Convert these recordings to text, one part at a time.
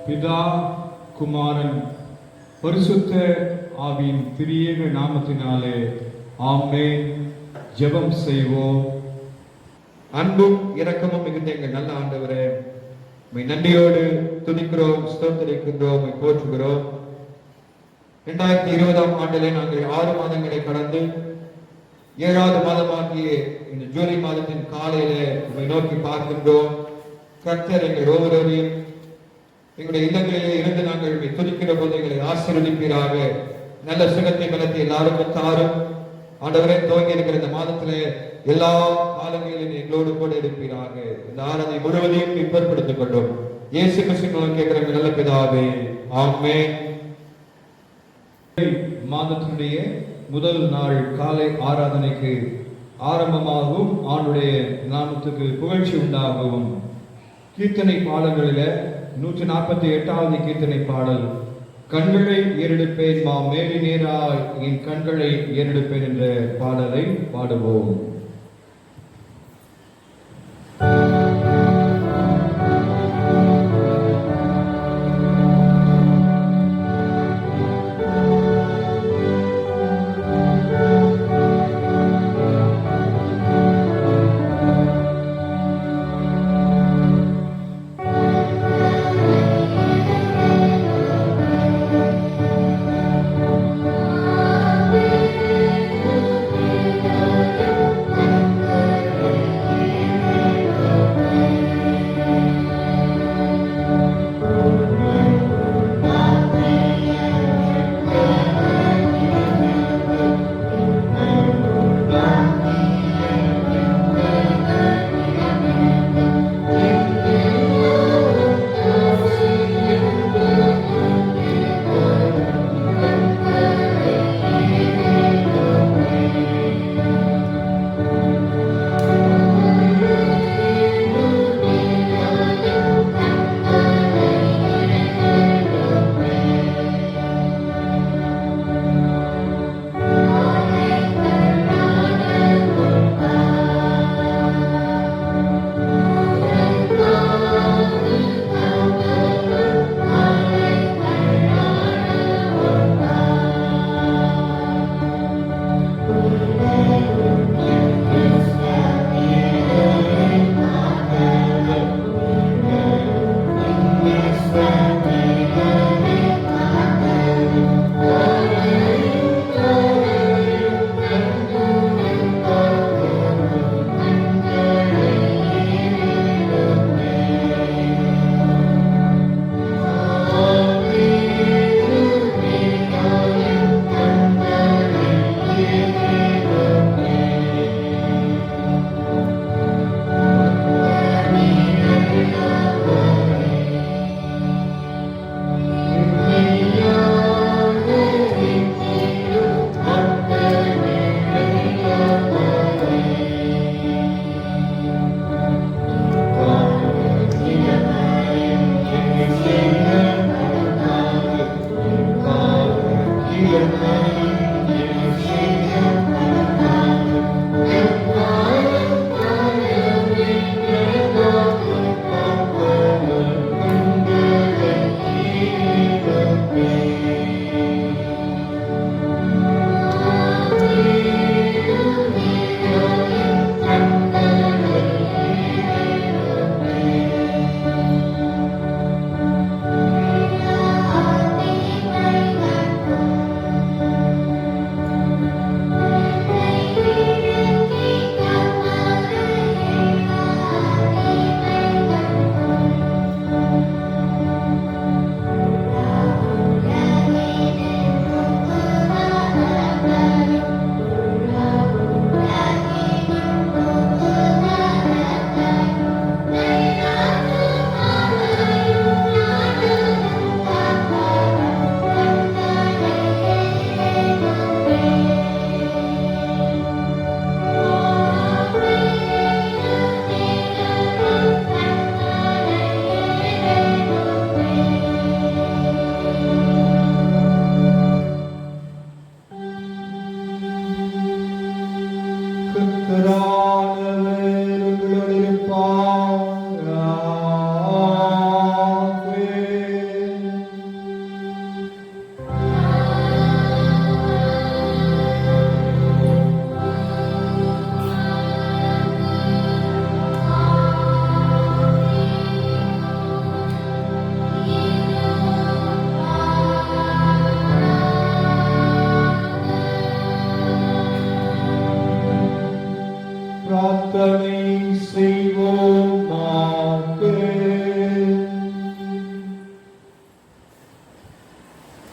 பிதா, குமாரன், பரிசுத்த ஆவியின் திரியேக நாமத்தினாலே ஆமென். ஜெபம் செய்வோம். அன்பும் இரக்கமும் மிகுந்த எங்கள் நல்ல ஆண்டவரே, உம்மை நன்றியோடு துதிக்கிறோம், ஸ்தோத்திரிக்கின்றோம், போற்றுகிறோம். 2020ஆம் ஆண்டிலே நாங்கள் 6 மாதங்களை கடந்து 7வது மாதமாகிய இந்த ஜூலை மாதத்தின் காலையிலே உம்மை நோக்கி பார்க்கின்றோம். கர்த்தர் எங்கள் ஒவ்வொருவரையும் எங்களுடைய இல்லங்களிலே இருந்து நாங்கள் துதிக்கிற போது எங்களை ஆசீர்வதிப்பீராக. நல்ல சுகத்தை பலத்தை எல்லாருக்கும் தாரும் ஆண்டவரே. துவங்கி இருக்கிற இந்த மாதத்திலே எல்லா காலங்களிலும் எங்களோடு கூட இருப்பீராக. இந்த ஆராதனை முழுவதையும் பிற்படுத்திக் கொண்டோம். இயேசு கிறிஸ்துவின் கேட்கிற நல்ல பிதாவே, ஆமென். மாதத்தினுடைய முதல் நாள் காலை ஆராதனைக்கு ஆரம்பமாகவும் ஆண்டுடைய நாமத்துக்கு புகழ்ச்சி உண்டாகவும் கீர்த்தனை பாடல்களில 148வது கீர்த்தனை பாடல், கண்களை ஏறெடுப்பேன் மா மேலி நேராய் என் கண்களை ஏறெடுப்பேன் என்ற பாடலை பாடுவோம். Amen.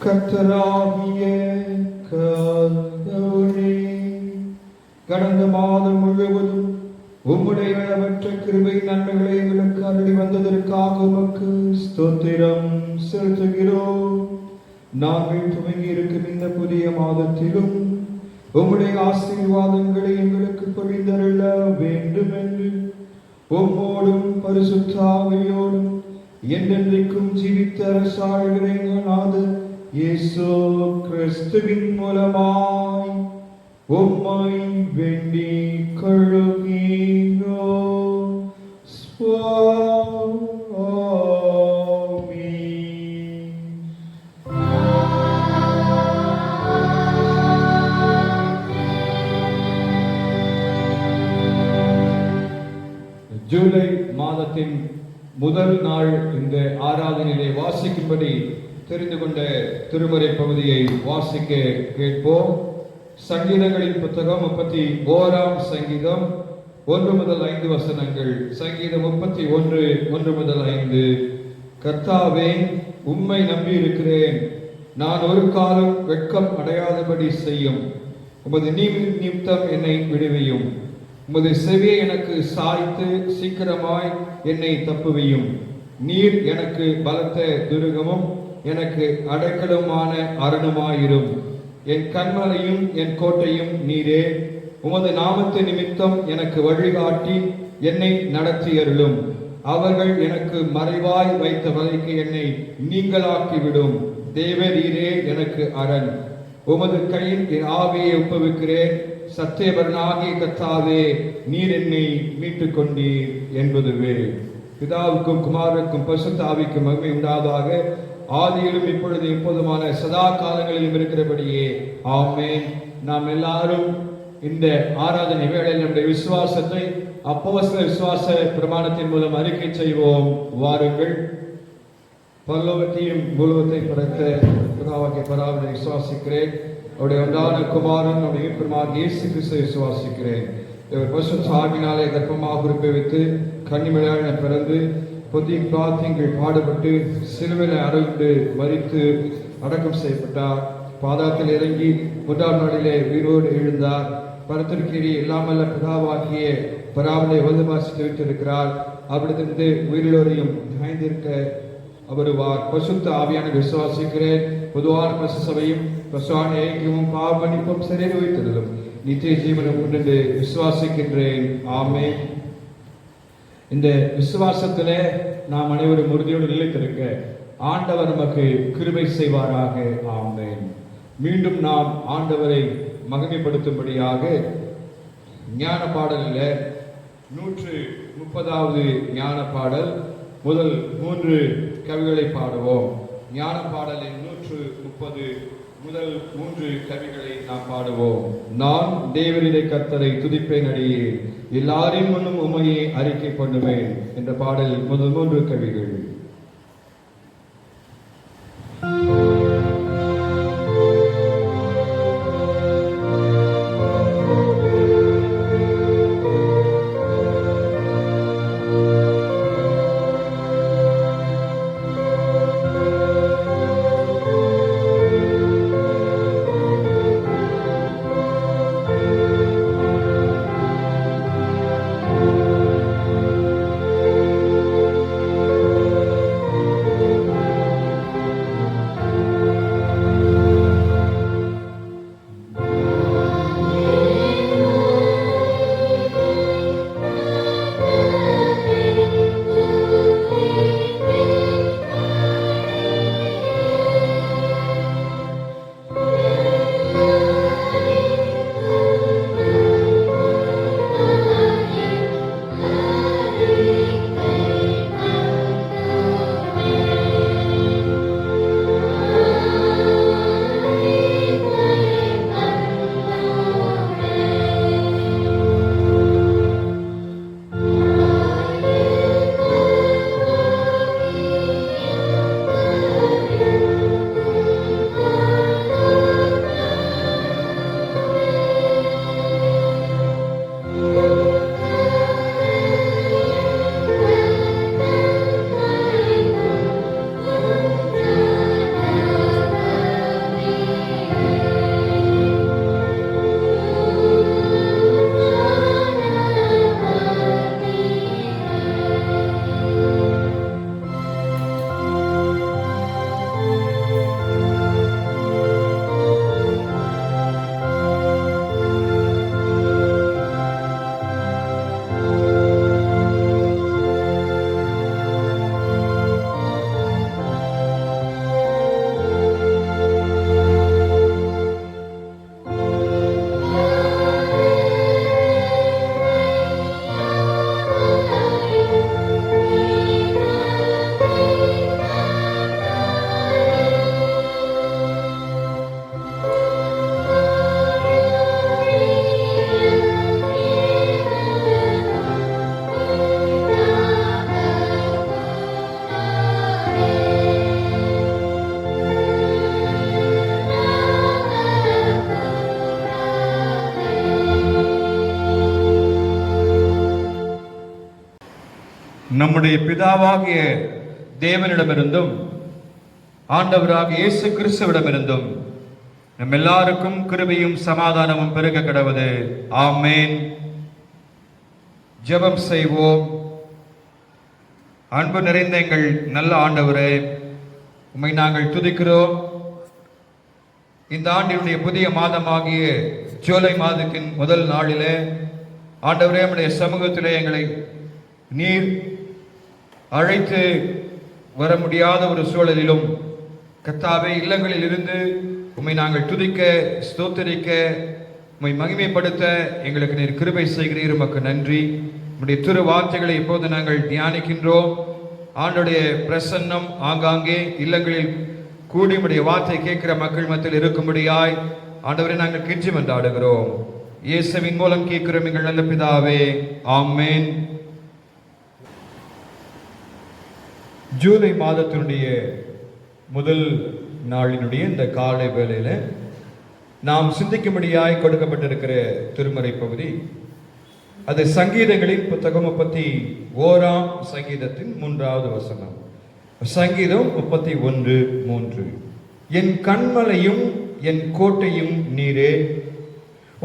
கர்த்தராகிய கடவுளே, கடந்த மாதம் முழுவதும் உம்முடைய அளவற்ற கிருபை நன்மைகளை எங்களுக்கு அருளி வந்ததற்காக உமக்கு ஸ்தோத்திரம் செலுத்துகிறோம். நாங்கள் துவங்கி இருக்கும் இந்த புதிய மாதத்திலும் உம்முடைய ஆசீர்வாதங்களை எங்களுக்கு பொழிந்தருள வேண்டும் என்று உம்மோடும் பரிசுத்த ஆவியோடும் என்றென்றைக்கும் ஜீவித்த அரசாளுகிற எங்கள் நாதர் இயேசு கிறிஸ்துவின் மூலமாய் உம்மை வேண்டிக் கொள்கிறோம். ஜூலை மாதத்தின் முதல் நாள் இந்த ஆராதனையிலே வாசிக்கும்படி தெரிந்து கொண்ட திருமறை பகுதியை வாசிக்க கேட்போம். சங்கீதங்களின் புத்தகம் 31ஆம் சங்கீதம் 1 முதல் 5 வசனங்கள். சங்கீதம் 31 1 முதல் 5. கர்த்தாவே, உம்மை நம்பி இருக்கிறேன். நான் ஒரு காலம் வெட்கம் அடையாதபடி செய்யும். உமது நிமித்தம் என்னை விடுவியும். உமது செவியை எனக்கு சாய்த்து சீக்கிரமாய் என்னை தப்புவியும். நீர் எனக்கு பலத்த துருகமும் எனக்கு அடைக்கலுமான அரணுமாயிரும். என் கண்மலையும் என் கோட்டையும் நீரே. உமது நாமத்து நிமித்தம் எனக்கு வழிகாட்டி என்னை நடத்தியருளும். அவர்கள் எனக்கு மறைவாய் வைத்த வலைக்கு என்னை நீங்களாக்கிவிடும். தேவரீரே எனக்கு அரண். உமது கையில் என் ஆவியை ஒப்புவிக்கிறேன். சத்தியபரனாகிய கர்த்தாவே, நீர் என்னை மீட்டுக் கொண்டீர் என்பதுவே. பிதாவுக்கும் குமாரனுக்கும் பரிசுத்த ஆவிக்கும் மகிமை உண்டாதாக, ஆதியிலும் இப்பொழுது எப்போதுமான சதா காலங்களிலும் இருக்கிறபடியே ஆமென். நாம் எல்லாரும் இந்த ஆராதனை வேளையில் நம்முடைய விசுவாசத்தை அப்போஸ்தல விசுவாச பிரமாணத்தின் மூலம் அறிக்கை செய்வோம். வாருங்கள். பரலோகத்தையும் பூலோகத்தை படைத்த பிதாவாகிய பராபரை விசுவாசிக்கிறேன். அவருடைய ஒன்றான குமாரன் நம்முடைய மீட்பருமாகிய இயேசு கிறிஸ்துவை விசுவாசிக்கிறேன். இவர் பரிசுத்த ஆவியினாலே கர்ப்பமாக உருப்பெவித்து கன்னிமரியாளிடமிருந்து பிறந்து பொதிய பிலாத்தின் பாடுபட்டு சிலுவையில் அறைந்து மரித்து அடக்கம் செய்யப்பட்டார். பாதாளத்தில் இறங்கி 3ஆம் நாளிலே உயிரோடு எழுந்தார். பரத்திற்கீழே இல்லாமல்ல பிதாவாகிய பராபரை வலுவாசித்து வைத்திருக்கிறார். அவரிடத்திலிருந்து உயிரிழோரையும் நியாய்ந்திருக்க வருவார். பரிசுத்த ஆவியான விசுவாசிக்கிறேன். பொதுவான பரிசுத்த சபையும் பரிசுத்த ஐக்கியமும் பாவ மன்னிப்பும் சரீர உயிர்த்தெழுதலும் நித்திய ஜீவனும் உண்டு விசுவாசிக்கின்றேன். ஆமென். இந்த விசுவாசத்திலே நாம் அனைவரும் உறுதியோடு நிலைத்திருக்க ஆண்டவர் நமக்கு கிருபை செய்வாராக. ஆமென். மீண்டும் நாம் ஆண்டவரை மகிமைப்படுத்தும்படியாக ஞான பாடலில் 130வது ஞான பாடல் முதல் 3 கவிகளை பாடுவோம். ஞான பாடலின் 130 முதல் 3 கவிகளை நாம் பாடுவோம். நான் தேவனுடைய கர்த்தரை துதிப்பேன் அடியே, எல்லாரின் முன்னும் உம்மையே அறிக்கை பண்ணுவேன் என்ற பாடல் முதல் 3 கவிகள். நம்முடைய பிதாவாகிய தேவனிடமிருந்தும் ஆண்டவராகிய இயேசு கிறிஸ்துவிடமிருந்தும் நம் எல்லாருக்கும் கிருபையும் சமாதானமும் பெருக கடவுது. ஆமேன். ஜெபம் செய்வோம். அன்பு நிறைந்த எங்கள் நல்ல ஆண்டவரே, உம்மை நாங்கள் துதிக்கிறோம். இந்த ஆண்டினுடைய புதிய மாதமாகிய ஜூலை மாதத்தின் முதல் நாளிலே ஆண்டவரே, நம்முடைய சமூகத்திலே எங்களை நீர் அழைத்து வர முடியாத ஒரு சூழலிலும் கர்த்தாவே, இல்லங்களில் இருந்து உம்மை நாங்கள் துதிக்க, ஸ்தோத்தரிக்க, உம்மை மகிமைப்படுத்த எங்களுக்கு நீர் கிருபை செய்கிறீர். உமக்கு நன்றி. உம்முடைய திரு வார்த்தைகளை இப்போது நாங்கள் தியானிக்கின்றோம். ஆண்டுடைய பிரசன்னம் ஆங்காங்கே இல்லங்களில் கூடி உம்முடைய வார்த்தை கேட்கிற மக்கள் மத்தியில் இருக்கும்படியாய் ஆண்டவரை நாங்கள் கெஞ்சி மன்றாடுகிறோம். இயேசுவின் மூலம் கேட்கிறோம் எங்கள் நல்ல பிதாவே. ஆமென். ஜூலை மாதத்தினுடைய முதல் நாளினுடைய இந்த காலை வேளையில நாம் சிந்திக்கும்படியாய் கொடுக்கப்பட்டிருக்கிற திருமறை பகுதி, அது சங்கீதங்களின் புத்தகம் 31ஆம் சங்கீதத்தின் 3வது வசனம். சங்கீதம் 31:3. என் கண்மலையும் என் கோட்டையும் நீரே,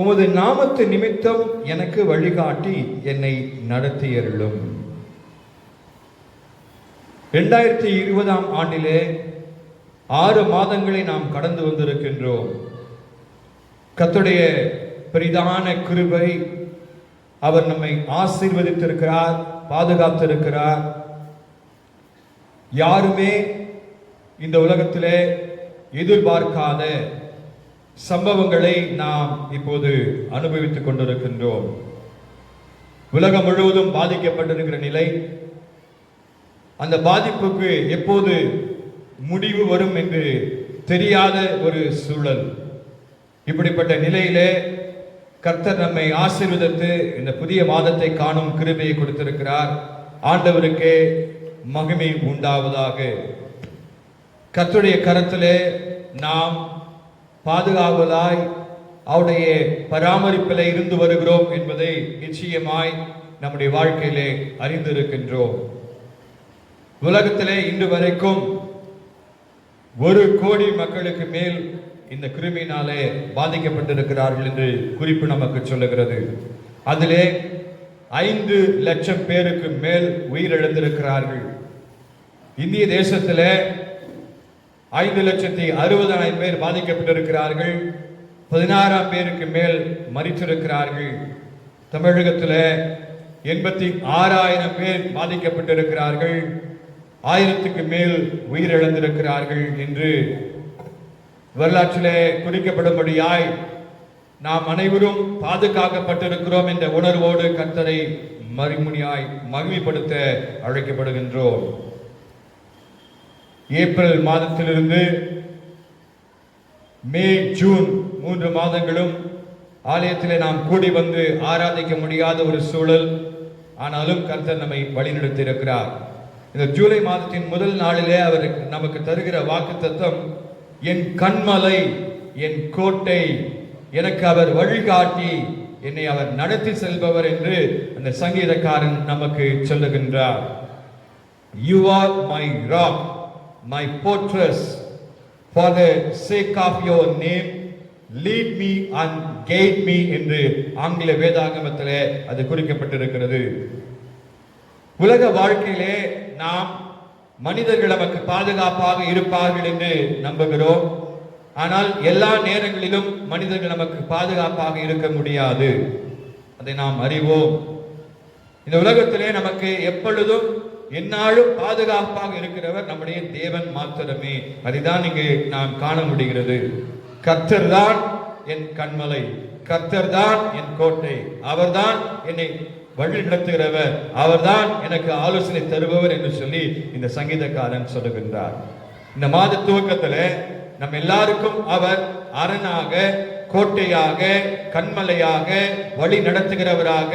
உமது நாமத்து நிமித்தம் எனக்கு வழிகாட்டி என்னை நடத்தியருளும். 2020ஆம் ஆண்டிலே 6 மாதங்களை நாம் கடந்து வந்திருக்கின்றோம். கர்த்தருடைய பெரிதான கிருபை, அவர் நம்மை ஆசீர்வதித்திருக்கிறார், பாதுகாத்திருக்கிறார். யாருமே இந்த உலகத்திலே எதிர்பார்க்காத சம்பவங்களை நாம் இப்போது அனுபவித்துக் கொண்டிருக்கின்றோம். உலகம் முழுவதும் பாதிக்கப்பட்டிருக்கிற நிலை, அந்த பாதிப்புக்கு எப்போது முடிவு வரும் என்று தெரியாத ஒரு சூழல். இப்படிப்பட்ட நிலையிலே கர்த்தர் நம்மை ஆசீர்வதித்து இந்த புதிய மாதத்தை காணும் கிருபையை கொடுத்திருக்கிறார். ஆண்டவருக்கே மகிமை உண்டாவதாக. கர்த்தருடைய கரத்திலே நாம் பாதுகாவலாய் அவருடைய பராமரிப்பில் இருந்து வருகிறோம் என்பதை நிச்சயமாய் நம்முடைய வாழ்க்கையிலே அறிந்திருக்கின்றோம். உலகத்திலே இன்று வரைக்கும் 1 கோடி மக்களுக்கு மேல் இந்த கிருமியினாலே பாதிக்கப்பட்டிருக்கிறார்கள் என்று குறிப்பு நமக்கு சொல்லுகிறது. அதிலே 5 லட்சம் பேருக்கு மேல் உயிரிழந்திருக்கிறார்கள். இந்திய தேசத்திலே 5,60,000 பேர் பாதிக்கப்பட்டிருக்கிறார்கள். 16 பேருக்கு மேல் மரித்திருக்கிறார்கள். தமிழகத்தில் 86,000 பேர் பாதிக்கப்பட்டிருக்கிறார்கள். 1000க்கு மேல் உயிரிழந்திருக்கிறார்கள் என்று வரலாற்றிலே குறிக்கப்படும்படியாய் நாம் அனைவரும் பாதுகாக்கப்பட்டிருக்கிறோம் என்ற உணர்வோடு கர்த்தரை மறுமுடியாய் மகிமைப்படுத்த அழைக்கப்படுகின்றோம். ஏப்ரல் மாதத்திலிருந்து மே, ஜூன் 3 மாதங்களும் ஆலயத்திலே நாம் கூடி வந்து ஆராதிக்க முடியாத ஒரு சூழல். ஆனாலும் கர்த்தர் நம்மை வழிநடத்தி இருக்கிறார். இந்த ஜூலை மாதத்தின் முதல் நாளிலே அவர் நமக்கு தருகிற வாக்குத்தத்தம், என் கண்மலை, என் கோட்டை, எனக்கு அவர் வழிகாட்டி என்னை அவர் நடத்தி செல்பவர் என்று அந்த சங்கீதக்காரன் நமக்கு சொல்லுகின்றார். You are my rock, my fortress, for the sake of your name lead me and guide me என்று ஆங்கில வேதாகமத்திலே அது குறிக்கப்பட்டிருக்கிறது. உலக வாழ்க்கையிலே நாம் மனிதர்கள் நமக்கு பாதுகாப்பாக இருப்பார்கள் என்று நம்புகிறோம். ஆனால் எல்லா நேரங்களிலும் மனிதர்கள் நமக்கு பாதுகாப்பாக இருக்க முடியாது, அதை நாம் அறிவோம். இந்த உலகத்திலே நமக்கு எப்பொழுதும் எந்நாளும் பாதுகாப்பாக இருக்கிறவர் நம்முடைய தேவன் மாத்திரமே. அதைதான் இங்கு நாம் காண முடிகிறது. கர்த்தர் தான் என் கண்மலை, கர்த்தர் தான் என் கோட்டை, அவர்தான் என்னை வழி நடத்துகிறவர், அவர்தான் எனக்கு ஆலோசனை தருபவர் என்று சொல்லி இந்த சங்கீதக்காரன் சொல்லுகின்றார். இந்த மாத துவக்கத்தில் நம்ம எல்லாருக்கும் அவர் அரணாக, கோட்டையாக, கண்மலையாக, வழி நடத்துகிறவராக,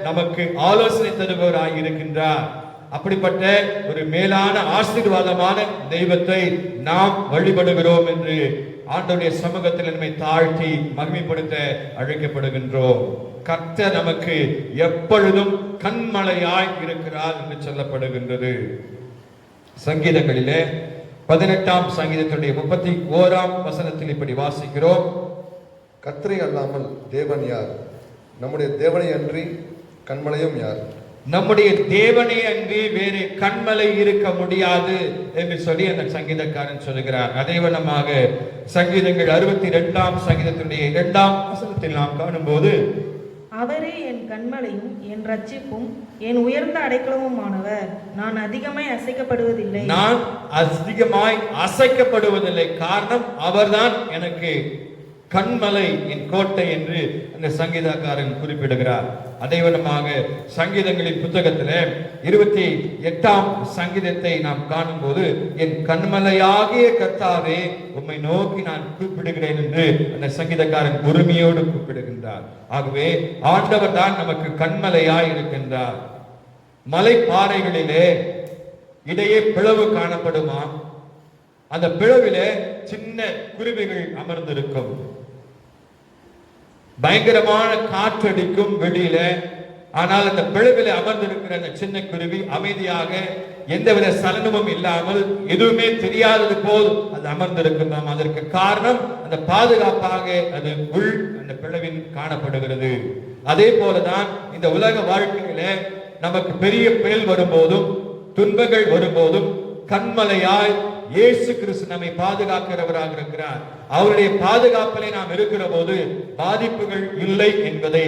நமக்கு ஆலோசனை தருபவராக இருக்கின்றார். அப்படிப்பட்ட ஒரு மேலான ஆசீர்வாதமான தெய்வத்தை நாம் வழிபடுகிறோம் என்று ஆண்டவருடைய சமூகத்தில் நம்மை தாழ்த்தி மகிமைப்படுத்த அழைக்கப்படுகின்றோம். கர்த்தர் நமக்கு எப்பொழுதும் கண்மலையாய் இருக்கிறார் என்று சொல்லப்படுகின்றது. சங்கீதங்களிலே 18ஆம் சங்கீதத்துடைய 31ஆம் வசனத்தில் இப்படி வாசிக்கிறோம். கர்த்தரை அல்லாமல் தேவன் யார்? நம்முடைய தேவனை அன்றி கண்மலையும் யார்? நம்முடைய தேவனே அன்றி வேறு கண்மலை இருக்க முடியாது என்று சொல்லி அந்த சங்கீதக்காரன் சொல்லுகிறார். அதே வண்ணமாக சங்கீதங்கள் 62ஆம் சங்கீதத்துடைய 2ஆம் வசனத்தில் நாம் காணும்போது, அவரே என் கண்மலையும் என் ரட்சிப்பும் என் உயர்ந்த அடைக்கலமுமானவர், நான் அதிகமாய் அசைக்கப்படுவதில்லை. நான் அதிகமாய் அசைக்கப்படுவதில்லை. காரணம், அவர்தான் எனக்கு கண்மலை, என் கோட்டை என்று அந்த சங்கீதக்காரன் குறிப்பிடுகிறார். அதே விதமாக சங்கீதங்களின் புத்தகத்திலே 28ஆம் சங்கீதத்தை நாம் காணும்போது, என் கண்மலையாகிய கர்த்தாவே உம்மை நோக்கி நான் கூப்பிடுகிறேன் என்று அந்த சங்கீதக்காரன் உரிமையோடு கூப்பிடுகின்றார். ஆகவே ஆண்டவர் தான் நமக்கு கண்மலையாய் இருக்கின்றார். மலை பாறைகளிலே இடையே பிளவு காணப்படுமா? அந்த பிளவிலே சின்ன குருவிகள் அமர்ந்திருக்கும். பயங்கரமான காற்றடிக்கும் வெளியில. ஆனால் அந்த பிளவிலே அமர்ந்திருக்கிற அந்த சின்ன குருவி அமைதியாக எந்தவித சலனமும் இல்லாமல் எதுவுமே தெரியாதது போல் அது அமர்ந்திருக்கின்றோம். அதற்கு காரணம், அந்த பாதுகாப்பாக அது உள் அந்த பிளவின் காணப்படுகிறது. அதே போலதான் இந்த உலக வாழ்க்கையில நமக்கு பெரிய புயல் வரும்போதும் துன்பங்கள் வரும்போதும் கண்மலையாய் இயேசு கிறிஸ்து நம்மை பாதுகாக்கிறவராக இருக்கிறார். அவருடைய பாதுகாப்பிலே நாம் இருக்கிற போது பாதிப்புகள் இல்லை என்பதை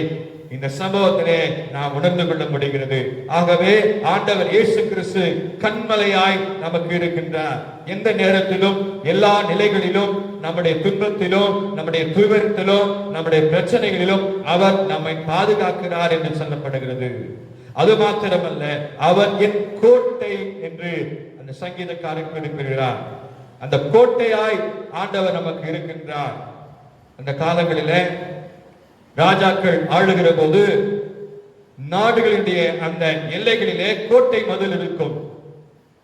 இந்த சம்பவத்திலே நாம் உணர்ந்து கொள்ள முடிகிறது. ஆகவே ஆண்டவர் இயேசு கிறிஸ்து கண்மலையாய் நமக்கு இருக்கின்றார். எந்த நேரத்திலும் எல்லா நிலைகளிலும் நம்முடைய துன்பத்திலும் நம்முடைய துயரத்திலும் நம்முடைய பிரச்சனைகளிலும் அவர் நம்மை பாதுகாக்கிறார் என்று சொல்லப்படுகிறது. அது மாத்திரமல்ல, அவர் என் கோட்டை என்று அந்த சங்கீதக்காரன் குறிப்பிடுகிறார். அந்த கோட்டையாய் ஆண்டவர் நமக்கு இருக்கின்றார். அந்த காலங்களிலே ராஜாக்கள் ஆளுகிற போது நாடுகளுடைய அந்த எல்லைகளிலே கோட்டை மதில் இருக்கும்.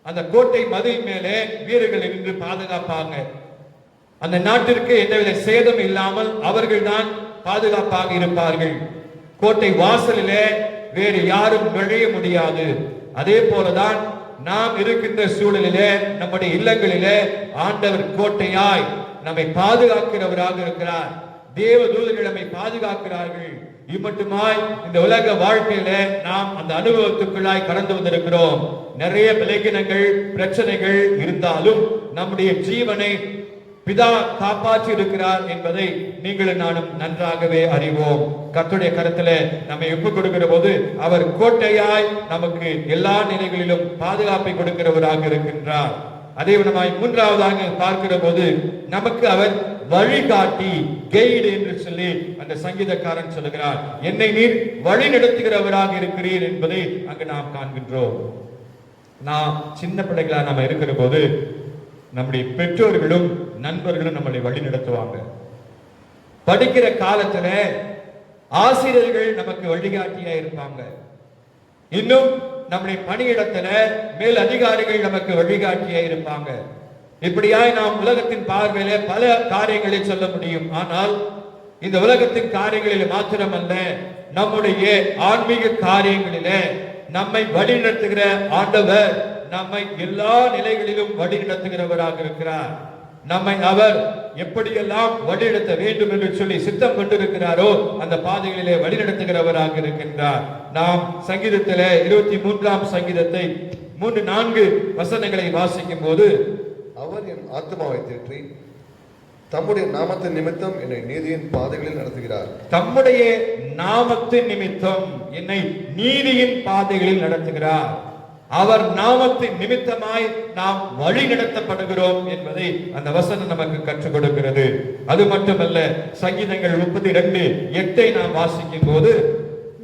அந்த கோட்டை மதில் மேலே வீரர்கள் நின்று பாதுகாப்பாங்க. அந்த நாட்டிற்கு எந்தவித சேதம் இல்லாமல் அவர்கள் தான் பாதுகாப்பாக இருப்பார்கள். கோட்டை வாசலிலே வேறு யாரும் நுழைய முடியாது. அதே போலதான் நாம் இருக்கின்ற சூழலிலே நம்முடைய இல்லங்களிலே ஆண்டவர் கோட்டையாய் நம்மை பாதுகாக்கிறவராக இருக்கிறார். தேவ தூதர்கள் நம்மை பாதுகாக்கிறார்கள். இம்மட்டுமாய் இந்த உலக வாழ்க்கையில நாம் அந்த அனுபவத்துக்குள்ளாய் கடந்து வந்திருக்கிறோம். நிறைய விலகினங்கள் பிரச்சனைகள் இருந்தாலும் நம்முடைய ஜீவனை பிதா காப்பாற்றி இருக்கிறார் என்பதை நீங்களும் நானும் நன்றாகவே அறிவோம். கர்த்தருடைய கரத்திலே நம்மை ஒப்புக் கொடுக்கிற போது அவர் கோட்டையாய் நமக்கு எல்லா நிலைகளிலும் பாதுகாப்பை கொடுக்கிறவராக இருக்கின்றார். அதே விதமாய் மூன்றாவதாக பார்க்கிற போது நமக்கு அவர் வழிகாட்டி, கைடு என்று சொல்லி அந்த சங்கீதக்காரன் சொல்லுகிறார். என்னை நீர் வழி நடத்துகிறவராக இருக்கிறீர் என்பதை அங்கு நாம் காண்கின்றோம். நான் சின்ன பிள்ளைகளா நாம இருக்கிற போது நம்முடைய பெற்றோர்களும் நண்பர்களும் நம்மளை வழி நடத்துவாங்க. படிக்கிற காலத்துல ஆசிரியர்கள் நமக்கு வழிகாட்டியா இருப்பாங்க. இன்னும் நம்முடைய பணியிடத்துல மேல் அதிகாரிகள் நமக்கு வழிகாட்டியா இருப்பாங்க. இப்படியாய் நாம் உலகத்தின் பார்வையில பல காரியங்களை சொல்ல முடியும். ஆனால் இந்த உலகத்தின் காரியங்களில் மாத்திரமல்ல, நம்முடைய ஆன்மீக காரியங்களிலே நம்மை வழிநடத்துகிற ஆண்டவர் நம்மை எல்லா நிலைகளிலும் வழிநடத்துகிறவராக இருக்கிறார். நம்மை அவர் எப்படியெல்லாம் வழிநடத்த வேண்டும் என்று சொல்லி சித்தம் கொண்டிருக்கிறாரோ அந்த பாதைகளிலே வழிநடத்துகிறவராக இருக்கின்றார். நாம் சங்கீதத்திலே 23ஆம் சங்கீதத்தை 3-4 வசனங்களை வாசிக்கும் போது, அவர் என் ஆத்மாவை தேற்றி தம்முடைய நாமத்தின் நிமித்தம் என்னை நீதியின் பாதைகளில் நடத்துகிறார். தம்முடைய நாமத்தின் நிமித்தம் என்னை நீதியின் பாதைகளில் நடத்துகிறார். அவர் நாமத்தின் நிமித்தமாய் நாம் வழி நடத்தப்படுகிறோம் என்பதை அந்த வசனம் நமக்கு கற்றுக் கொடுக்கிறது. அது மட்டுமல்ல, சங்கீதங்கள் 32:8 நாம் வாசிக்கும் போது,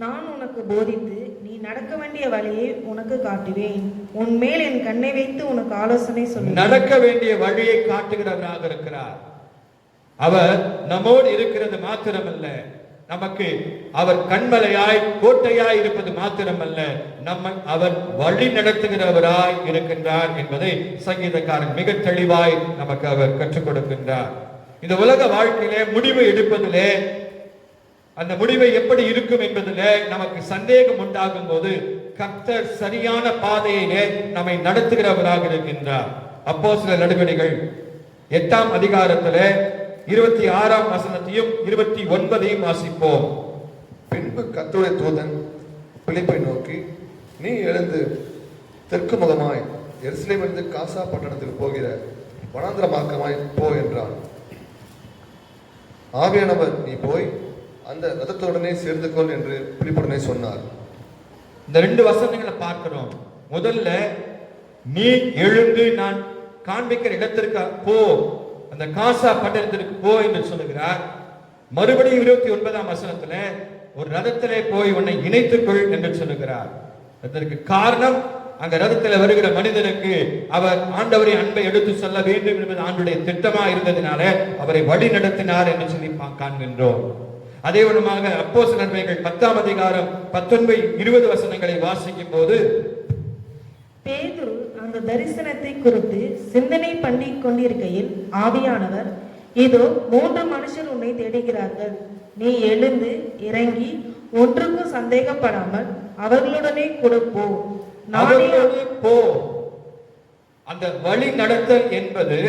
நான் உனக்கு போதித்து நீ நடக்க வேண்டிய வழியை உனக்கு காட்டுவேன், உன் மேல் என் கண்ணை வைத்து உனக்கு ஆலோசனை சொல்லுவேன். நடக்க வேண்டிய வழியை காட்டுகிறவராக இருக்கிறார். அவர் நம்மோடு இருக்கிறது மாத்திரமல்ல, நமக்கு அவர் கண்மலையாய் கோட்டையாய் இருப்பது மாத்திரமல்ல, நம்மை அவர் வழி நடத்துகிறவராய் இருக்கின்றார் என்பதை சங்கீதக்காரன் மிக தெளிவாய் நமக்கு அவர் கற்றுக் கொடுக்கின்றார். இந்த உலக வாழ்க்கையிலே முடிவு எடுப்பதிலே அந்த முடிவை எப்படி இருக்கும் என்பதில் நமக்கு சந்தேகம் உண்டாகும் போது கர்த்தர் சரியான பாதையிலே நம்மை நடத்துகிறவராக இருக்கின்றார். அப்போஸ்தலர் நடவடிக்கைகள் 8ஆம் அதிகாரத்திலே 26ஆம் வசனத்தையும் 29ஐயும் வாசிப்போம். பின்பு கர்த்தருடைய தூதன் பிலிப்பை நோக்கி, நீ எழுந்து தெற்கு முகமாய் எருசலேமிலிருந்து காசா பட்டணத்தில் போகிற வனாந்திர மார்க்கமாய் போ என்றான். ஆவியானவர், நீ போய் அந்த ரதத்துடனே சேர்ந்து கொள் என்று பிலிப்புடனே சொன்னார். இந்த 2 வசனங்களை பார்க்கிறோம். முதல்ல, நீ எழுந்து நான் காண்பிக்கிற இடத்திற்கு போ, அந்த காசா பட்டணத்திற்கு போ என்று சொல்லுகிறார். மறுபடியும் 29ஆம் வசனத்துல ஒரு ரதத்திலே போய் உன்னை இணைத்துக் கொள் என்று சொல்லுகிறார். அதற்கு காரணம், அங்க ரதத்தில் வருகிற மனிதனுக்கு அவர் ஆண்டவரின் அன்பை எடுத்து சொல்ல வேண்டும் என்பது ஆண்டுடைய திட்டமா இருந்ததினால அவரை வழி நடத்தினார் என்று சொல்லி காண்கின்றோம். அதே விதமாக அப்போஸ்தலர் நடவடிக்கைகள் 10ஆம் அதிகாரம் 19, 20 வசனங்களை வாசிக்கும் போது, பேதுரு அந்த தரிசனத்தை குறித்து சிந்தனை பண்ணி கொண்டிருக்கையில் ஆவியானவர், இதோ 3 மனுஷர் உன்னை தேடுகிறார்கள், நீ எழுந்து இறங்கி ஒன்றுக்கும் சந்தேகப்படாமல் அவர்களுடனே கூட போ. போ. அந்த வழி நடத்தல் என்பது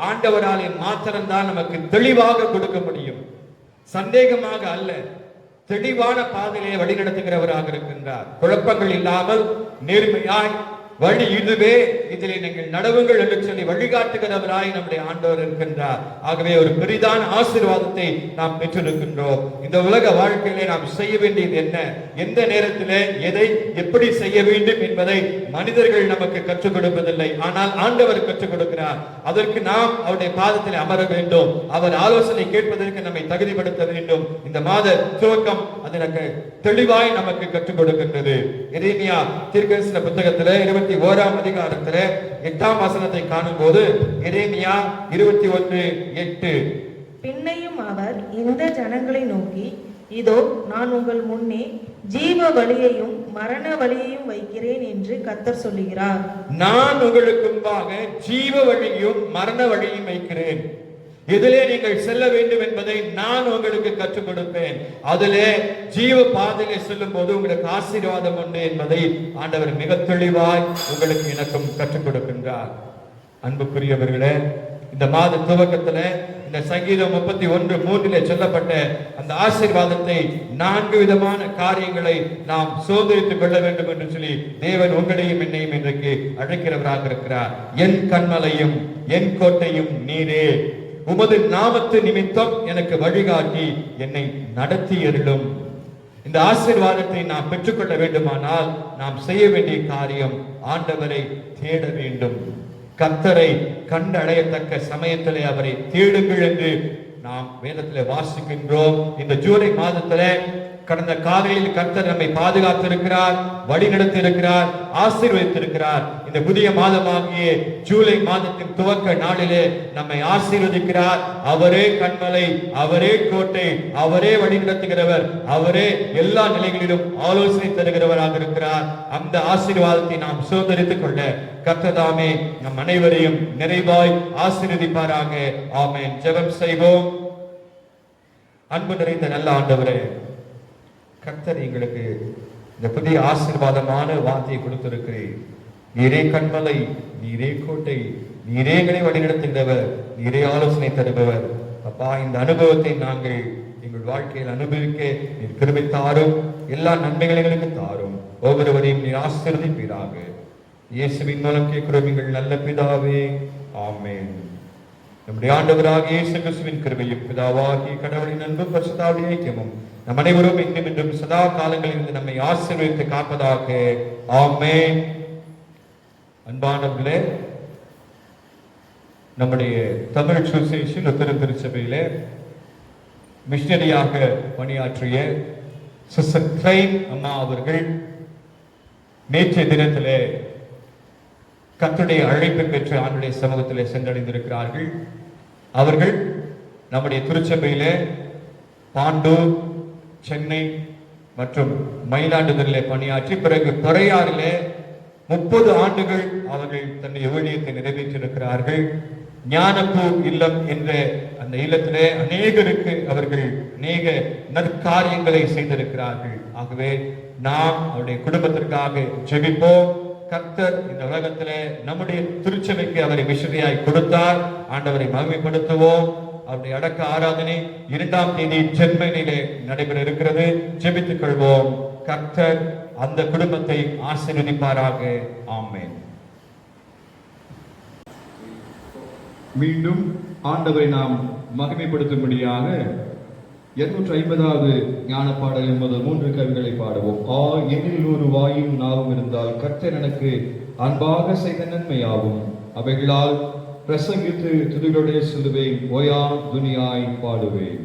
ஆண்டவராலே மாத்திரம்தான் நமக்கு தெளிவாக கொடுக்க முடியும். சந்தேகமாக அல்ல, தெளிவான பாதையிலே வழி நடத்துகிறவராக இருக்கின்றார். குழப்பங்கள் இல்லாமல் நேர்மையாய் வழி இதுவே, இதிலே நீங்கள் நடவுங்கள் என்று சொல்லி வழிகாட்டுகிறவராய் நம்முடைய ஆண்டவர் இருக்கின்றார். ஆகவே ஒரு பெரிதான ஆசீர்வாதத்தை நாம் பெற்றிருக்கின்றோம். இந்த உலக வாழ்க்கையிலே நாம் செய்ய வேண்டியது என்ன, எந்த நேரத்திலே எதை எப்படி செய்ய வேண்டும் என்பதை மனிதர்கள் நமக்கு கற்றுக் கொடுப்பதில்லை, ஆனால் ஆண்டவர் கற்றுக் கொடுக்கிறார். அதற்கு நாம் அவருடைய பாதத்தில் அமர வேண்டும். அவர் ஆலோசனை கேட்பதற்கு நம்மை தகுதிப்படுத்த வேண்டும். இந்த மாத துவக்கம் அதற்கு தெளிவாய் நமக்கு கற்றுக் கொடுக்கின்றது. எரேமியா தீர்க்கதரிசன புத்தகத்திலே 21ஆம் அதிகாரத்திலே 8ஆம் வசனத்தை காணும் போது, எரேமியா 21:8, பின்னையும் அவர் இந்த ஜனங்களை நோக்கி, இதோ நான் உங்கள் முன்னே ஜீவ வழியையும் மரண வழியையும் வைக்கிறேன் என்று கர்த்தர் சொல்லுகிறார். நான் உங்களுக்கு முன்பாக ஜீவ வழியும் மரண வழியும் வைக்கிறேன். எதிலே நீங்கள் செல்ல வேண்டும் என்பதை நான் உங்களுக்கு கற்றுக் கொடுப்பேன். அதிலே ஜீவ பாதையிலே செல்லும் போது உங்களுக்கு ஆசீர்வாதம் உண்டு என்பதை ஆண்டவர் மிக தெளிவாய் உங்களுக்கு எனக்கும் கற்றுக் கொடுக்கின்றார். அன்புக்குரியவர்களே, இந்த மாத துவக்கத்துல இந்த சங்கீதம் 31:3 சொல்லப்பட்ட அந்த ஆசீர்வாதத்தை 4 விதமான காரியங்களை நாம் சோதரித்துக் கொள்ள வேண்டும் என்று சொல்லி தேவன் உங்களையும் என்னையும் இன்றைக்கு அழைக்கிறவராக இருக்கிறார். என் கண்மலையும் என் கோட்டையும் நீரே, உமது நாமத்து நிமித்தம் எனக்கு வழிகாட்டி என்னை நடத்தி அருளும். இந்த ஆசீர்வாதத்தை நாம் பெற்றுக்கொள்ள வேண்டுமானால் நாம் செய்ய வேண்டிய காரியம் ஆண்டவரை தேட வேண்டும். கர்த்தரை கண்டடையத்தக்க சமயத்திலே அவரை தேடுங்கள் என்று நாம் வேதத்திலே வாசிக்கின்றோம். இந்த ஜூலை மாதத்திலே கடந்த காலையில் கர்த்தர் நம்மை பாதுகாத்திருக்கிறார், வழி நடத்தி இருக்கிறார், ஆசீர்வதித்திருக்கிறார். இந்த புதிய மாதமாகிய ஜூலை மாதத்தின் துவக்க நாளிலே நம்மை ஆசீர்வதிக்கிறார். அவரே கண்மலை, அவரே கோட்டை, அவரே வழி நடத்துகிறவர், அவரே எல்லா நிலைகளிலும் ஆலோசனை தருகிறவராக இருக்கிறார். அந்த ஆசீர்வாதத்தை நாம் சோதரித்துக் கொள்ள கர்த்ததாமே நம் அனைவரையும் நிறைவாய் ஆசீர்வதிப்பாராக. ஆமென். ஜெபம் செய்வோம். அன்பு நிறைந்த நல்ல ஆண்டவரே, கர்த்தர் எங்களுக்கு இந்த புதிய ஆசீர்வாதமான வார்த்தையை கொடுத்திருக்கிறேன். நீரே கண்மலை, நீரே கோட்டை, நீரே எங்களை வழிநடத்துகிறவர், நீரே ஆலோசனை தருபவர். அப்பா, இந்த அனுபவத்தை நாங்கள் எங்கள் வாழ்க்கையில் அனுபவிக்க நீர் கிருபை தாரும். எல்லா நன்மைகளை எங்களுக்கு தாரும். ஒவ்வொருவரையும் நீர் ஆசீர்வதிப்பீராக. இயேசுவின் மூலம் கேட்கிறோம் எங்கள் நல்ல பிதாவே. ஆமென். நம்முடைய ஆண்டவராக இயேசு கிறிஸ்துவின் கிருபையும் பிதாவாகிய கடவுளின் அன்பும் பரிசுத்த ஐக்கியமும் நம் அனைவரும் இன்னும் இன்றும் சதா காலங்களில் இருந்து நம்மை ஆசீர்வதித்து காப்பதாக. ஆமென். அன்பானவர்களே, நம்முடைய தமிழ் சுவிசேஷ லுத்தரன் திருச்சபையிலே மிஷனரியாக பணியாற்றிய சிஸ்டர் கிரைன் அம்மா அவர்கள் நேற்றைய தினத்திலே கர்த்தருடைய அழைப்பை பெற்று ஆண்டுடைய சமூகத்திலே சென்றடைந்திருக்கிறார்கள். அவர்கள் நம்முடைய திருச்சபையிலே பாண்டூர், சென்னை மற்றும் மயிலாடுதுறையிலே பணியாற்றி பிறகு துறையாறிலே 30 ஆண்டுகள் அவர்கள் தன்னுடைய ஊழியத்தை நிறைவேற்றியிருக்கிறார்கள். ஞானப்பூ இல்லம் என்ற அந்த இல்லத்திலே அநேகருக்கு அவர்கள் அநேக நற்காரியங்களை செய்திருக்கிறார்கள். ஆகவே நாம் அவருடைய குடும்பத்திற்காக ஜெபிப்போம். கர்த்தர் இந்த உலகத்திலே நம்முடைய திருச்சபைக்கு அவரை மிஷனரியாய் கொடுத்தார். ஆண்டவரை மகிமைப்படுத்துவோம். அவருடைய அடக்க ஆராதனை 2ஆம் தேதி ஜெர்மனியிலே நடைபெற இருக்கிறது. ஜெபித்துக் கொள்வோம். கர்த்தர் அந்த குடும்பத்தை ஆசீர்வதிப்பாராக. ஆமென். மீண்டும் ஆண்டவரை நாம் மகிமைப்படுத்தும்படியாக 250வது ஞான பாடலின் முதல் 3 கவிகளை பாடுவோம். என்னில் ஒரு வாயும் நாவும் இருந்தால் கர்த்தர் எனக்கு அன்பாக செய்த நன்மையாகும். அவைகளால் பிரசங்கித்து துதிகளுடைய சிலுவேன் ஓயா துனியாய் பாடுவேன்.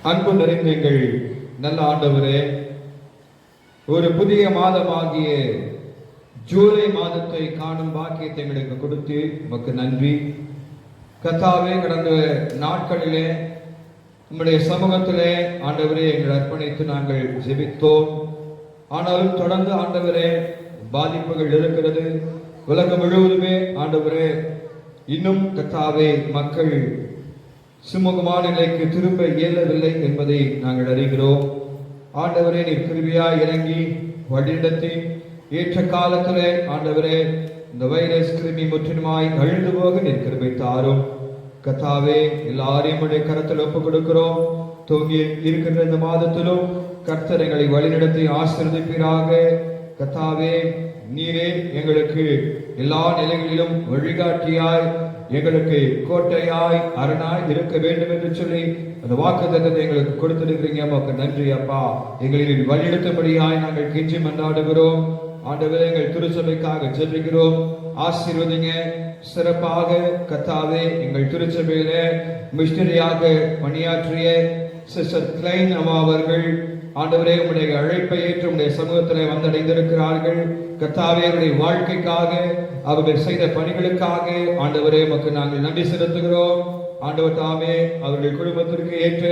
அன்பு நிறைந்த எங்கள் நல்ல ஆண்டவரே, ஒரு புதிய மாதமாகிய ஜூலை மாதத்தை காணும் பாக்கியத்தை எங்களுக்கு கொடுத்து உமக்கு நன்றி. கர்த்தாவே, கடந்த நாட்களிலே உம்முடைய சமூகத்திலே ஆண்டவரே எங்களை அர்ப்பணித்து நாங்கள் ஜெபித்தோம். ஆனாலும் தொடர்ந்து ஆண்டவரே பாதிப்புகள் இருக்கிறது. உலகம் முழுவதுமே ஆண்டவரே இன்னும் கர்த்தாவே மக்கள் சுமூகமான நிலைக்கு திரும்ப இயலவில்லை என்பதை நாங்கள் அறிகிறோம். ஆண்டவரே, நீர் கிருபையாய் இறங்கி வழிநடத்தி ஏற்ற காலத்திலே ஆண்டவரே இந்த வைரஸ் கிருமி முற்றிலுமாய் அழிந்து போக நீர் கிருபை தாரும். கர்த்தாவே, எல்லாரையும் உடைய கரத்தில் ஒப்புக் கொடுக்கிறோம். தூங்கி இருக்கின்ற இந்த மாதத்திலும் கர்த்தர் எங்களை வழிநடத்தி ஆசீர்வதிப்பீராக. கர்த்தாவே, நீரே எங்களுக்கு எல்லா நிலைகளிலும் வழிகாட்டியாய், எங்களுக்கு கோட்டையாய் அரணாய் இருக்க வேண்டும் என்று சொல்லி அந்த வாக்குத்தத்தத்தை எங்களுக்கு கொடுத்திருக்கிறீங்க. உமக்கு நன்றி அப்பா. எங்களின் வழிநடத்தும்படியாய் நாங்கள் கெஞ்சி மன்றாடுகிறோம். ஆண்டவரே, எங்கள் திருச்சபைக்காக ஜெபிக்கிறோம். ஆசீர்வதிங்க. சிறப்பாக கர்த்தாவே, எங்கள் திருச்சபையில மிஷனரியாக பணியாற்றிய சிஸ்டர் கிளைன் அம்மா அவர்கள் ஆண்டவரே உம்முடைய அழைப்பை ஏற்று உம்முடைய சமூகத்திலே வந்தடைந்திருக்கிறார்கள். கர்த்தாவே, அவருடைய வாழ்க்கைக்காக அவர்கள் செய்த பணிகளுக்காக ஆண்டவரே உமக்கு நாங்கள் நன்றி செலுத்துகிறோம். ஆண்டவர் தாமே அவர்கள் குடும்பத்திற்கு ஏற்ற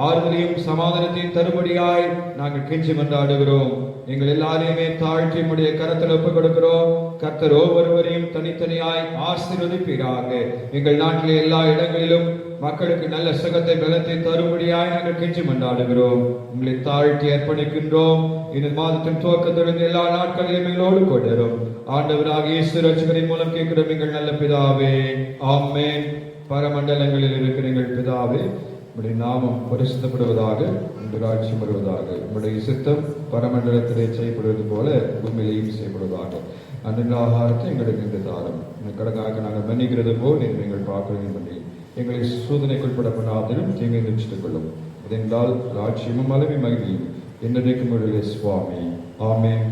ஆறுதலையும் சமாதானத்தையும் தரும்படியாய் நாங்கள் கெஞ்சி மன்றாடுகிறோம். எங்கள் எல்லாரையுமே தாழ்த்தி உம்முடைய கரத்தில் ஒப்புக் கொடுக்கிறோம். கர்த்தர் ஒவ்வொருவரையும் தனித்தனியாய் ஆசீர்வதிப்பீராக. எங்கள் நாட்டிலே எல்லா இடங்களிலும் மக்களுக்கு நல்ல சுகத்தை பலத்தை தரும்படியாய் நாங்கள் கெஞ்சி மன்றாடுகிறோம். உங்களை தாழ்த்தி அர்ப்பணிக்கின்றோம். இந்த மாதத்தின் துவக்கத்திலிருந்து எல்லா நாட்களிலும் எங்களோடு கொண்டிரும். ஆண்டவராக இயேசு ரட்சகரின் மூலம் கேட்கிறோம் எங்கள் நல்ல பிதாவே, ஆமென். பரமண்டலங்களில் இருக்கிற எங்கள் பிதாவே, உம்முடைய நாமம் பரிசுத்தப்படுவதாக, உம்முடைய ராஜ்யம் வருவதாக, உம்முடைய சித்தம் பரமண்டலத்திலே செய்யப்படுவது போல பூமியிலேயும் செய்யப்படுவதாக. அன்றைய ஆகாரத்தை எங்களுக்கு இன்று தாரும். கடனாக நாங்கள் மன்னிக்கிறது போல் நீங்கள் எங்கள் பார்க்கிறீங்க பண்ணி எங்களை சோதனைக்குட்பட பண்ணாதிலும் தீங்கை நிச்சயித்துக் கொள்ளும். அதென்றால் ராஜ்யமும் அளவி மகிழ்ச்சியும் என்னைக்கும் உடைய சுவாமி. ஆமென்.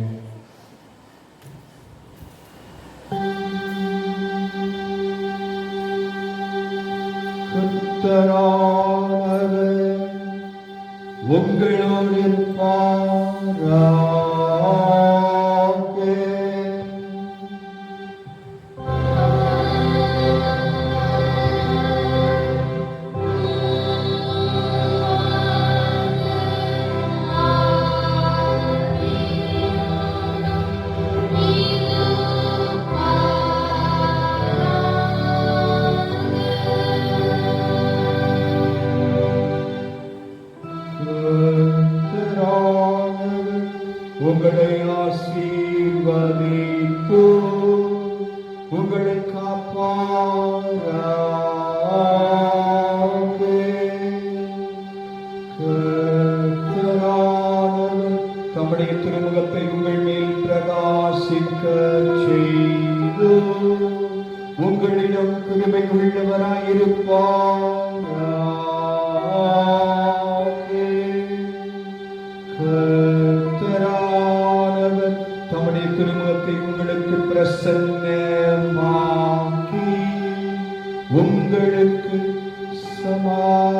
உங்களோடு இருப்பாராக. உங்களை ஆசீர்வதித்து உங்களை காப்பாராக. கர்த்தரானவர் தம்முடைய திருமுகத்தை உங்கள் மேல் பிரகாசிக்க செய்து உங்களிடம் கிருபை உள்ளவராயிருப்பார். கர்த்தரானவர் தம்முடைய திருமுகத்தை உங்களுக்கு பிரசன்னமாக்கி உங்களுக்கு சமாதானம்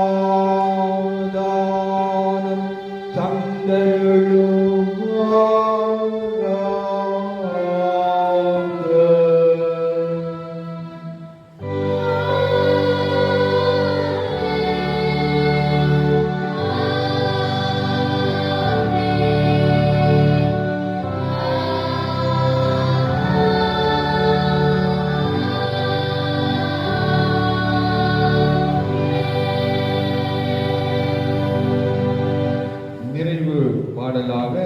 பாடலாக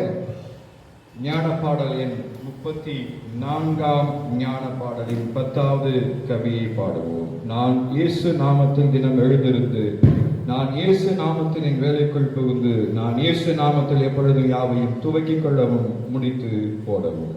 ஞான பாடல் எண் 34ஆம் ஞான பாடலின் 10வது கவியை பாடுவோம். நான் இயேசு நாமத்தில் தினம் எழுந்திருந்து, நான் இயேசு நாமத்தில் என் வேலைக்குள் புகுந்து, நான் இயேசு நாமத்தில் எப்பொழுதும் யாவையும் துவக்கிக் கொள்ளவும் முடித்து போடவும்.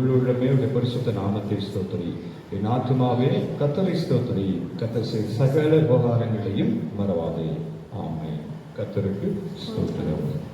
முழு உள்ளமே உடைய பரிசுத்த நாமத்தை ஸ்தோத்திரி. என் ஆத்துமாவே கர்த்தரை ஸ்தோத்திரி. கர்த்தர் செய்த சகல உபகாரங்களையும் மறவாதே. ஆமென். கர்த்தருக்கு ஸ்தோத்திரம்.